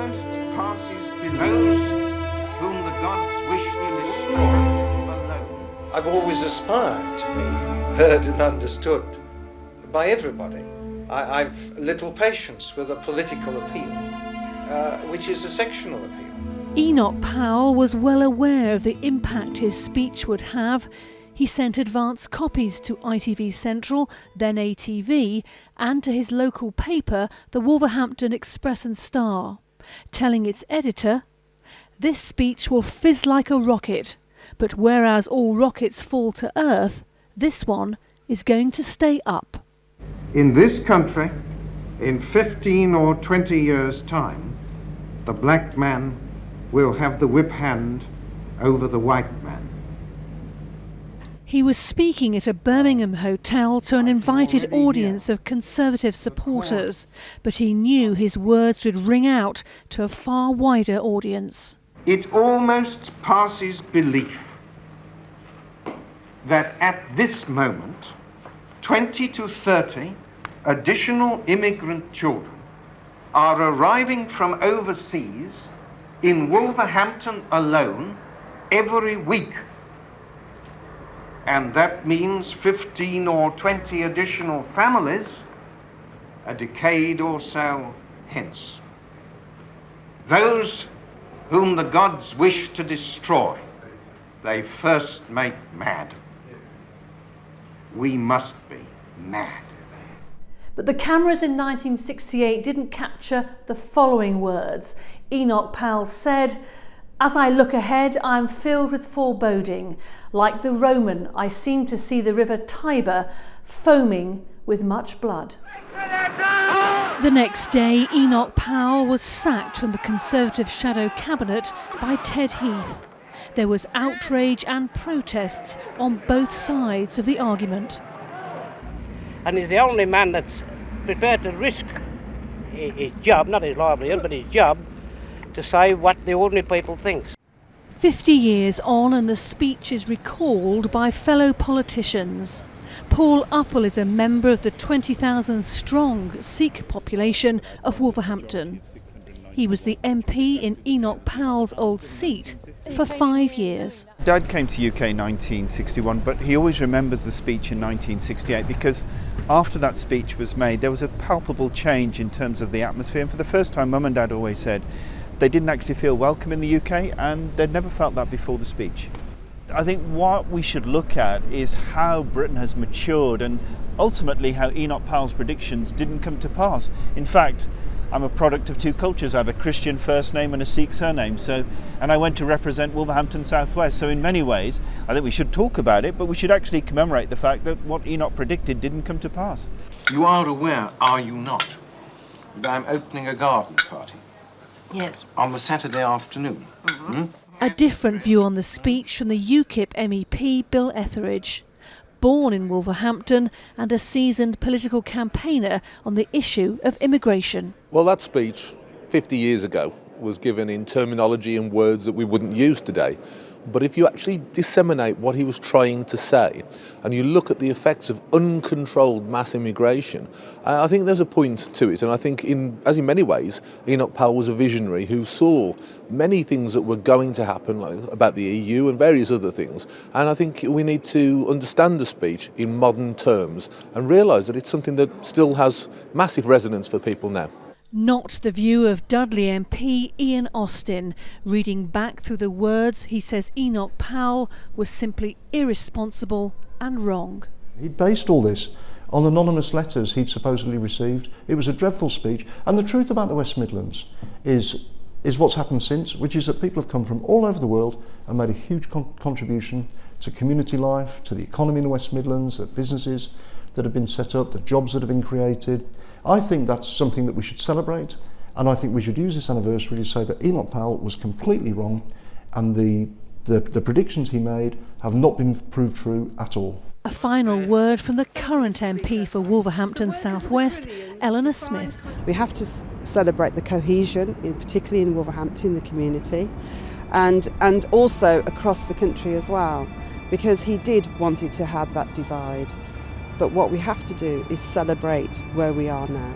almost passes below those whom the gods wish to destroy alone. I've always aspired to be heard and understood by everybody. I've little patience with a political appeal, which is a sectional appeal. Enoch Powell was well aware of the impact his speech would have. He sent advance copies to ITV Central, then ATV, and to his local paper, the Wolverhampton Express and Star, telling its editor, "This speech will fizz like a rocket, but whereas all rockets fall to earth, this one is going to stay up." In this country, in 15 or 20 years' time, the black man will have the whip hand over the white man. He was speaking at a Birmingham hotel to an invited audience of Conservative supporters, but he knew his words would ring out to a far wider audience. It almost passes belief that at this moment, 20 to 30 additional immigrant children are arriving from overseas in Wolverhampton alone every week. And that means 15 or 20 additional families a decade or so hence. Those whom the gods wish to destroy, they first make mad. We must be mad. But the cameras in 1968 didn't capture the following words. Enoch Powell said, "As I look ahead, I'm filled with foreboding. Like the Roman, I seem to see the river Tiber foaming with much blood." The next day, Enoch Powell was sacked from the Conservative shadow cabinet by Ted Heath. There was outrage and protests on both sides of the argument. And he's the only man that's prepared to risk his job, not his livelihood, but his job, to say what the ordinary people think. 50 years on and the speech is recalled by fellow politicians. Paul Uppel is a member of the 20,000 strong Sikh population of Wolverhampton. He was the MP in Enoch Powell's old seat for 5 years. Dad came to UK in 1961, but he always remembers the speech in 1968 because after that speech was made, there was a palpable change in terms of the atmosphere. And for the first time, Mum and Dad always said they didn't actually feel welcome in the UK, and they'd never felt that before the speech. I think what we should look at is how Britain has matured and ultimately how Enoch Powell's predictions didn't come to pass. In fact, I'm a product of two cultures. I have a Christian first name and a Sikh surname, and I went to represent Wolverhampton South West. So in many ways, I think we should talk about it, but we should actually commemorate the fact that what Enoch predicted didn't come to pass. You are aware, are you not, that I'm opening a garden party? Yes. On the Saturday afternoon. Mm-hmm. A different view on the speech from the UKIP MEP Bill Etheridge. Born in Wolverhampton and a seasoned political campaigner on the issue of immigration. Well, that speech 50 years ago was given in terminology and words that we wouldn't use today. But if you actually disseminate what he was trying to say and you look at the effects of uncontrolled mass immigration, I think there's a point to it. And I think as in many ways, Enoch Powell was a visionary who saw many things that were going to happen, like about the EU and various other things. And I think we need to understand the speech in modern terms and realise that it's something that still has massive resonance for people now. Not the view of Dudley MP Ian Austin. Reading back through the words, he says Enoch Powell was simply irresponsible and wrong. He'd based all this on anonymous letters he'd supposedly received. It was a dreadful speech. And the truth about the West Midlands is what's happened since, which is that people have come from all over the world and made a huge contribution to community life, to the economy in the West Midlands, the businesses that have been set up, the jobs that have been created. I think that's something that we should celebrate, and I think we should use this anniversary to say that Enoch Powell was completely wrong, and the predictions he made have not been proved true at all. A final word from the current MP for Wolverhampton South West, Eleanor Smith. We have to celebrate the cohesion, particularly in Wolverhampton, the community, and also across the country as well, because he did want it to have that divide. But what we have to do is celebrate where we are now.